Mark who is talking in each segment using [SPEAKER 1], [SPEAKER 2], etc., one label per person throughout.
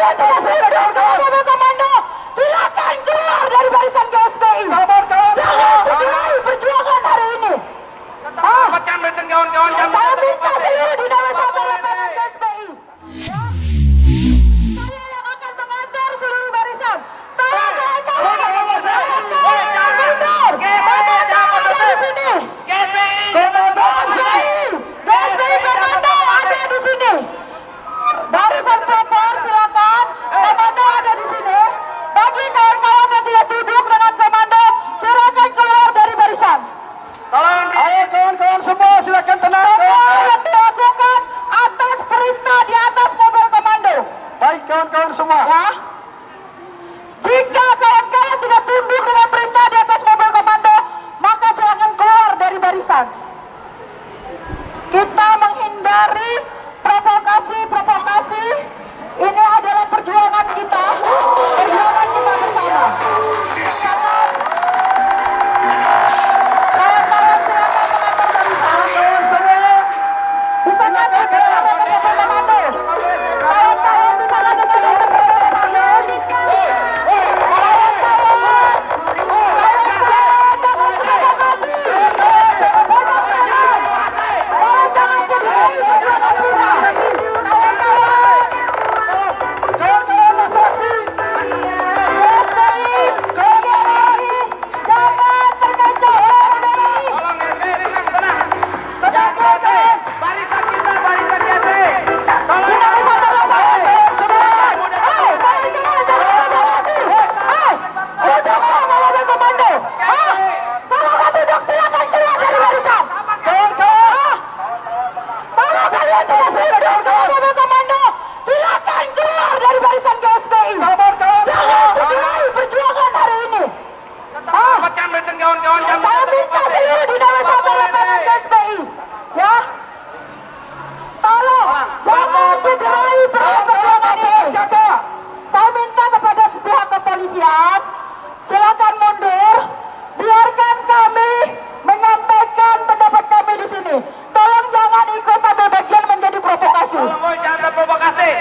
[SPEAKER 1] kalian tidak tunduk dengan mobil komando, silakan keluar dari barisan GSPI. Jangan cederai perjuangan hari ini. Saya minta seluruh dinamika lapangan GSPI. Saya yang akan mengantar seluruh barisan. Tolong kawan-kawan, jangan mundur. Komando ada di sini. GSPI komando ada di sini. Barisan pelopor silakan. Komando ada di sini. Bagi kawan-kawan yang tidak tunduk dengan komando, silakan keluar dari barisan.
[SPEAKER 2] Ayo kawan-kawan semua silakan tenang.
[SPEAKER 1] Semua yang dilakukan atas perintah di atas mobil komando.
[SPEAKER 2] Baik kawan-kawan semua.
[SPEAKER 1] Ya. Jika kawan-kawan tidak tunduk dengan perintah di atas mobil komando, maka silakan keluar dari barisan. Kita menghindari provokasi. Ini adalah perjuangan kita bersama. Kawan-kawan silakan mengatur barisan.
[SPEAKER 2] Kawan semua.
[SPEAKER 1] Bisa kan keluar di atas mobil komando? Kawan-kawan bisa kan di atas mobil komando? Kawan-kawan, jangan provokasi. Jangan cederai perjuangan kita. Kawan-kawan,
[SPEAKER 2] Masa aksi.
[SPEAKER 1] GSPI, jangan terkecoh.
[SPEAKER 2] Tenang kawan-kawan.
[SPEAKER 1] Tidak bisa terlepas. Kawan-kawan, jangan provokasi. Jangan mobil komando. Kalau nggak tunduk silakan keluar dari barisan.
[SPEAKER 2] Kawan-kawan.
[SPEAKER 1] Kalau kalian tidak tunduk dengan mobil komando, silakan keluar dari barisan GSPI. Jangan cederai perjuangan hari ini. Saya minta seluruh dinamika lapangan GSPI, ya. Tolong jangan cederai perjuangan ini. Saya minta kepada pihak kepolisian, silakan mundur. Biarkan kami menyampaikan pendapat kami di sini. Tolong jangan ikut ambil bagian menjadi provokasi.
[SPEAKER 3] Jangan terprovokasi.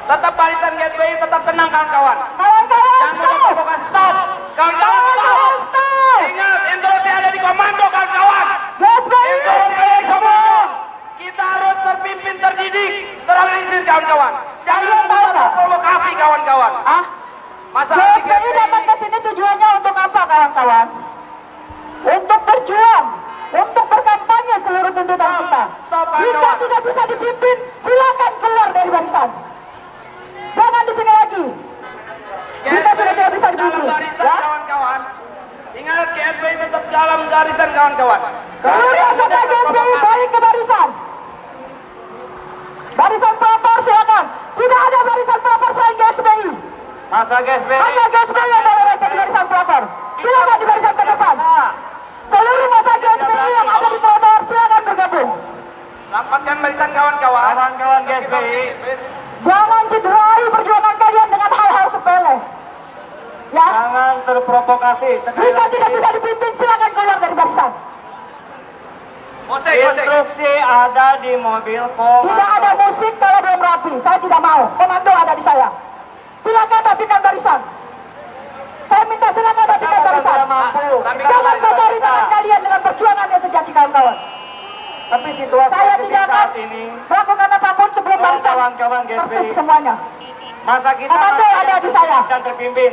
[SPEAKER 3] Tetap barisan GSPI tetap tenang kawan-kawan.
[SPEAKER 1] Kawan-kawan
[SPEAKER 3] Jangan
[SPEAKER 1] stop.
[SPEAKER 3] terprovokasi. Stop.
[SPEAKER 1] Kawan-kawan stop.
[SPEAKER 3] Ingat, instruksi ada di komando kawan-kawan.
[SPEAKER 1] GSPI.
[SPEAKER 3] Instruksi semua. Kita harus terpimpin, terdidik, terorganisir kawan-kawan. Jangan
[SPEAKER 1] Kalian tahu nggak?
[SPEAKER 3] terprovokasi kawan-kawan. Masa aksi
[SPEAKER 1] GSPI datang ke sini tujuannya untuk apa kawan-kawan? Untuk berjuang, untuk berkampanye seluruh tuntutan kita.
[SPEAKER 3] Stop,
[SPEAKER 1] Jika
[SPEAKER 3] kawan-kawan.
[SPEAKER 1] tidak bisa dipimpin, silakan keluar dari barisan. Jangan di sini lagi. Jika sudah tidak bisa
[SPEAKER 3] dalam
[SPEAKER 1] dipimpin,
[SPEAKER 3] barisan
[SPEAKER 1] ya.
[SPEAKER 3] kawan-kawan. Ingat GSPI tetap dalam barisan kawan-kawan.
[SPEAKER 1] Seluruh anggota GSPI balik ke barisan. Barisan pelopor silakan. Tidak ada barisan pelopor selain GSPI.
[SPEAKER 3] Masa GSPI.
[SPEAKER 1] Hanya GSPI yang boleh masuk di barisan pelopor. Silakan di barisan terdepan. Seluruh masa GSPI yang ada di trotoar silakan bergabung.
[SPEAKER 3] Rapatkan barisan kawan-kawan. Kawan-kawan GSPI.
[SPEAKER 1] Jangan cederai perjuangan kalian dengan hal-hal sepele. Ya,
[SPEAKER 3] Jangan terprovokasi.
[SPEAKER 1] jika tidak bisa dipimpin silakan keluar dari barisan.
[SPEAKER 3] Instruksi ada di mobil komando.
[SPEAKER 1] Tidak ada musik kalau belum rapi. Saya tidak mau. Komando ada di saya. Silakan rapikan barisan. Saya minta silakan rapikan barisan. Jangan kotori tangan kalian dengan perjuangan yang sejati kawan-kawan.
[SPEAKER 3] Tapi situasi
[SPEAKER 1] Saya tidak akan
[SPEAKER 3] saat ini,
[SPEAKER 1] melakukan apapun sebelum barisan
[SPEAKER 3] kawan-kawan GSPI.
[SPEAKER 1] tertib semuanya.
[SPEAKER 3] masa kita
[SPEAKER 1] Komando
[SPEAKER 3] masih
[SPEAKER 1] ada di saya.
[SPEAKER 3] dan terpimpin.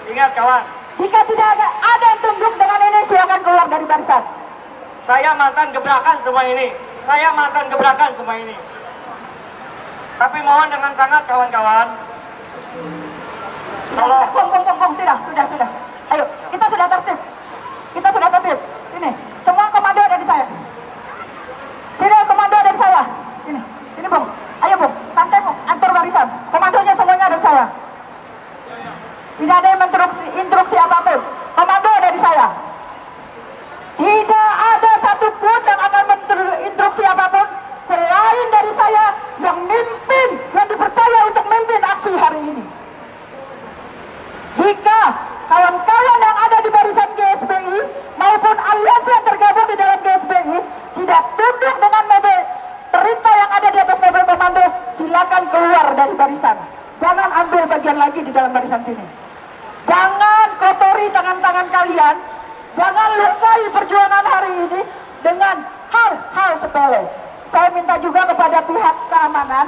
[SPEAKER 3] Ingat kawan,
[SPEAKER 1] Jika tidak ada yang tunduk dengan ini, silakan keluar dari barisan.
[SPEAKER 3] saya mantan gebrakan semua ini. Saya mantan gebrakan semua ini. Tapi mohon dengan sangat kawan-kawan, kalau
[SPEAKER 1] Bong, sudah. Ayo, kita sudah tertib. Sini, semua komando ada di saya. Sini, komando ada di saya. Sini, Bung. Ayo, Bung. Santai, Bung. Antar barisan. Komandonya semuanya ada di saya. Tidak ada yang instruksi apapun. Komando ada di saya. Tidak ada satupun yang akan instruksi apapun selain dari saya yang mimpin, yang dipercaya untuk memimpin aksi hari ini. Jika kawan-kawan yang ada di barisan GSPI maupun aliansi yang tergabung di dalam GSPI tidak tunduk dengan mobil perintah yang ada di atas mobil komando, silakan keluar dari barisan. jangan ambil bagian lagi di dalam barisan sini. Jangan kotori tangan-tangan kalian, jangan lukai perjuangan hari ini dengan hal-hal sepele. Saya minta juga kepada pihak keamanan,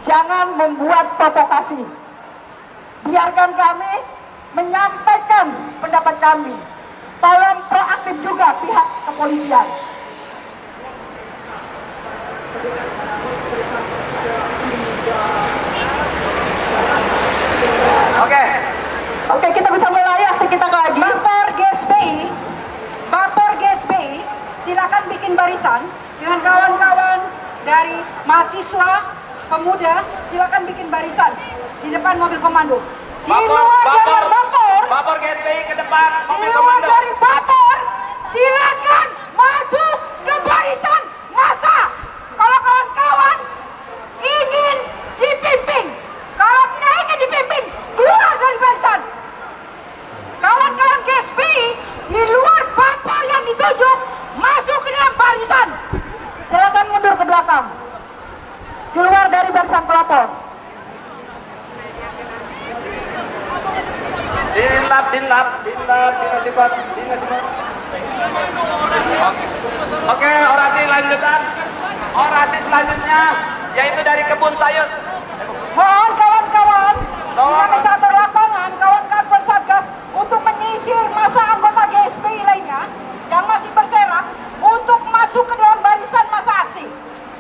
[SPEAKER 1] jangan membuat provokasi. Biarkan kami menyampaikan pendapat kami. Tolong proaktif juga pihak kepolisian. Oke, kita bisa mulai aksi kita lagi.
[SPEAKER 4] Baper GSPI, silakan bikin barisan dengan kawan-kawan dari mahasiswa, pemuda, silakan bikin barisan di depan mobil komando. Di luar dari
[SPEAKER 3] Baper GSPI ke depan
[SPEAKER 4] di luar dari Baper, silakan masuk ke barisan massa. Kalau kawan-kawan ingin dipimpin, kalau tidak ingin dipimpin, keluar dari barisan. Kawan-kawan GSPI di luar Baper yang ditunjuk, masuk ke dalam barisan.
[SPEAKER 1] Silakan mundur ke belakang. Di luar dari barisan pelapor.
[SPEAKER 3] Dinlap, Oke, orasi lanjutan. Orasi selanjutnya yaitu dari kebun sayur.
[SPEAKER 4] Mohon kawan-kawan dinamisator lapangan, kawan-kawan Satgas untuk menyisir masa anggota GSPI lainnya yang masih berserak untuk masuk ke dalam barisan masa aksi.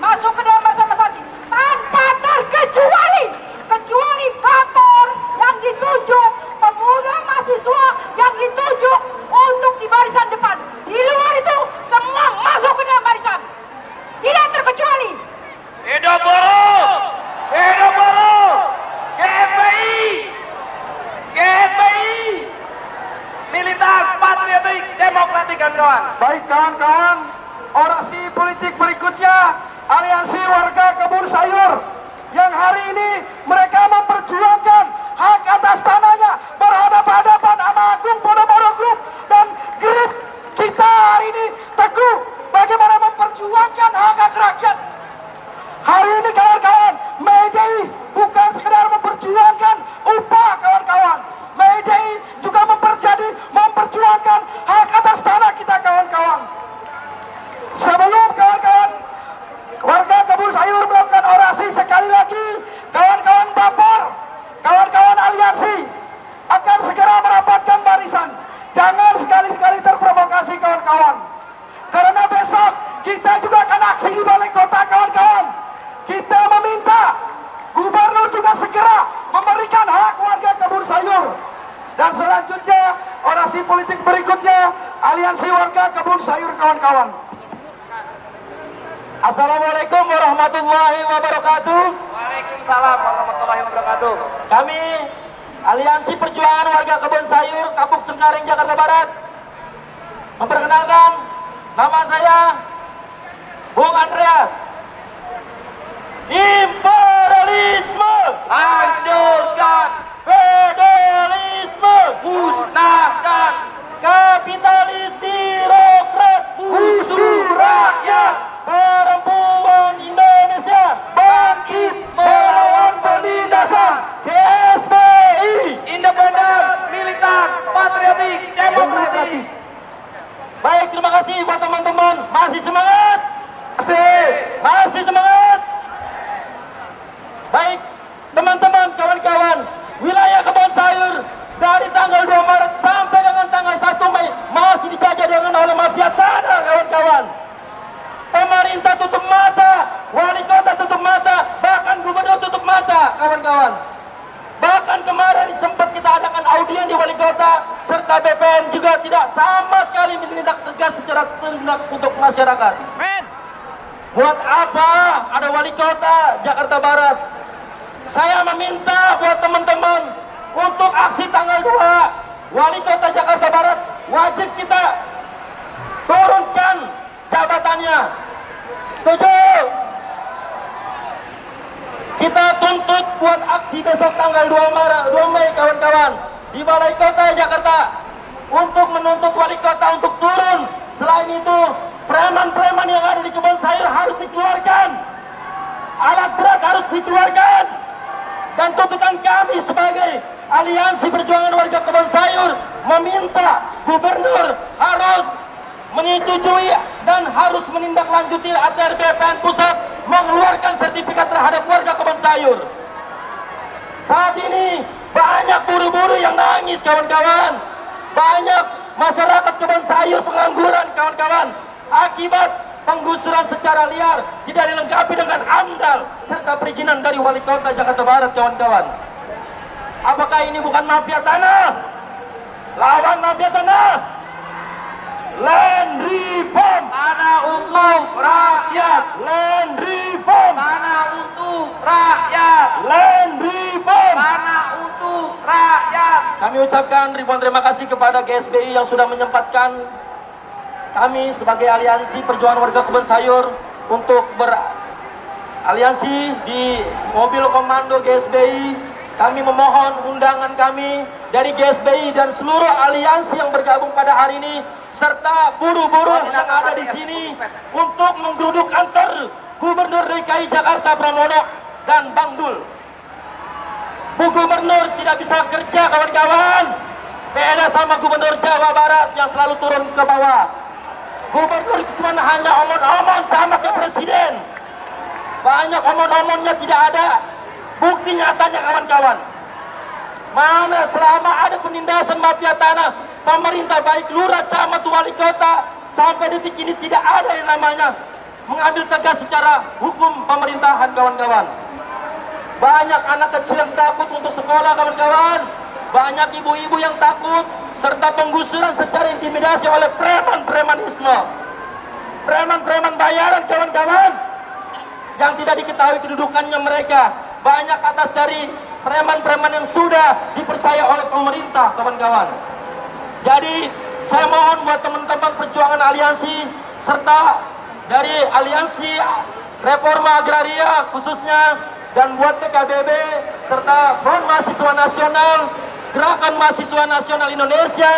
[SPEAKER 4] Masuk ke dalam barisan masa aksi tanpa terkecuali, kecuali Baper yang ditunjuk, pemuda mahasiswa yang ditunjuk untuk di barisan depan. Di luar itu semua masuk ke dalam barisan, tidak terkecuali.
[SPEAKER 3] Hidup buruh! Hidup buruh! GSPI! GSPI! Militan, patriotik, demokratik, kawan-kawan.
[SPEAKER 2] Baik kawan-kawan, orasi politik berikutnya Aliansi Warga Kebun Sayur yang hari ini mereka memperjuangkan hak atas tanahnya berhadapan-hadapan sama Agung Podomoro Group dan GRIP. Kita hari ini teguh bagaimana memperjuangkan hak rakyat. Hari ini kawan-kawan, May Day bukan sekedar memperjuangkan upah kawan-kawan. May Day juga memperjuangkan hak atas tanah kita kawan-kawan. Sebelum kawan-kawan warga Kebun Sayur melakukan orasi, sekali lagi kawan-kawan Baper, kawan-kawan aliansi akan segera merapatkan barisan. Jangan sekali-sekali terprovokasi kawan-kawan, karena besok kita juga akan aksi di balai kota kawan-kawan. Kita meminta gubernur juga segera memberikan hak warga Kebun Sayur. Dan selanjutnya orasi politik berikutnya Aliansi Warga Kebun Sayur kawan-kawan.
[SPEAKER 3] Assalamualaikum warahmatullahi wabarakatuh. Waalaikumsalam warahmatullahi wabarakatuh. Kami Aliansi Perjuangan Warga Kebun Sayur Kapuk Cengkareng Jakarta Barat memperkenalkan nama saya Bung Andreas. Imperialisme hancurkan, feudalisme musnahkan, kapitalis birokrat musuh rakyat, perempuan Indonesia bangkit melawan penindasan. GSPI independen, militan, patriotik, demokratik. Baik, terima kasih buat teman-teman. Masih semangat? Masih semangat? Baik, teman-teman, kawan-kawan, wilayah Kebun Sayur dari tanggal 2 Maret sampai dengan tanggal 1 Mei masih dijajah dengan oleh mafia tanah, kawan-kawan. Pemerintah tutup mata, wali kota tutup mata, bahkan gubernur tutup mata, kawan-kawan. Bahkan kemarin sempat kita adakan audien di wali kota serta BPN juga tidak sama sekali menindak tegas secara tindak untuk masyarakat. Buat apa ada wali kota Jakarta Barat? Saya meminta buat teman-teman untuk aksi tanggal 2 wali kota Jakarta Barat wajib kita turunkan jabatannya. Setuju? Kita tuntut buat aksi besok tanggal 2 Mei kawan-kawan di Balai Kota Jakarta untuk menuntut wali kota untuk turun. Selain itu, preman-preman yang ada di Kebun Sayur harus dikeluarkan. Alat berat harus dikeluarkan. Dan tuntutan kami sebagai Aliansi Perjuangan Warga Kebon Sayur meminta gubernur harus menyetujui dan harus menindaklanjuti ATR BPN Pusat mengeluarkan sertifikat terhadap warga Kebon Sayur. Saat ini banyak buruh-buruh yang nangis, kawan-kawan. Banyak masyarakat Kebon Sayur pengangguran, kawan-kawan, akibat penggusuran secara liar, tidak dilengkapi dengan AMDAL serta perizinan dari Wali Kota Jakarta Barat, kawan-kawan. Apakah ini bukan mafia tanah? Lawan mafia tanah. Land reform
[SPEAKER 5] Mana untuk rakyat.
[SPEAKER 3] Land reform
[SPEAKER 5] Mana untuk rakyat.
[SPEAKER 3] Land reform.
[SPEAKER 5] Mana untuk rakyat.
[SPEAKER 3] Kami ucapkan ribuan terima kasih kepada GSBI yang sudah menyempatkan kami sebagai Aliansi Perjuangan Warga Kebon Sayur untuk beraliansi di mobil komando GSBI. Kami memohon undangan kami dari GSBI dan seluruh aliansi yang bergabung pada hari ini serta buruh-buruh yang ada di sini untuk menggeruduk kantor Gubernur DKI Jakarta Pramono dan Bang Dul. Bu Gubernur tidak bisa kerja, kawan-kawan. Beda sama Gubernur Jawa Barat yang selalu turun ke bawah. Gubernur cuma hanya omong-omong sama ke presiden. Banyak omong-omongnya, tidak ada bukti nyatanya, kawan-kawan. Mana selama ada penindasan mafia tanah, pemerintah baik lurah, camat, wali kota, sampai detik ini tidak ada yang namanya mengambil tegas secara hukum pemerintahan, kawan-kawan. Banyak anak kecil yang takut untuk sekolah, kawan-kawan. Banyak ibu-ibu yang takut, serta penggusuran secara intimidasi oleh preman-premanisme. Preman-preman bayaran, kawan-kawan, yang tidak diketahui kedudukannya mereka. Banyak atas dari preman-preman yang sudah dipercaya oleh pemerintah, kawan-kawan. Jadi saya mohon buat teman-teman perjuangan aliansi serta dari Aliansi Reforma Agraria khususnya, dan buat PKBB serta Front Mahasiswa Nasional, Gerakan Mahasiswa Nasional Indonesia,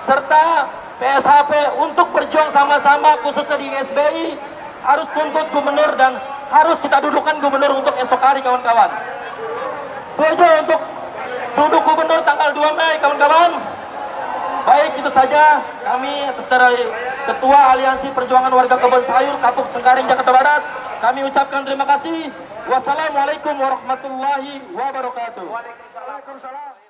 [SPEAKER 3] serta PSHP untuk berjuang sama-sama khususnya di SBI, harus tuntut gubernur dan harus kita dudukkan gubernur untuk esok hari, kawan-kawan. Setuju untuk duduk gubernur tanggal 2 Mei, kawan-kawan? Baik, itu saja kami atas dari Ketua Aliansi Perjuangan Warga Kebon Sayur Kapuk Cengkareng Jakarta Barat, kami ucapkan terima kasih. Wassalamualaikum warahmatullahi wabarakatuh.
[SPEAKER 2] Waalaikumsalam.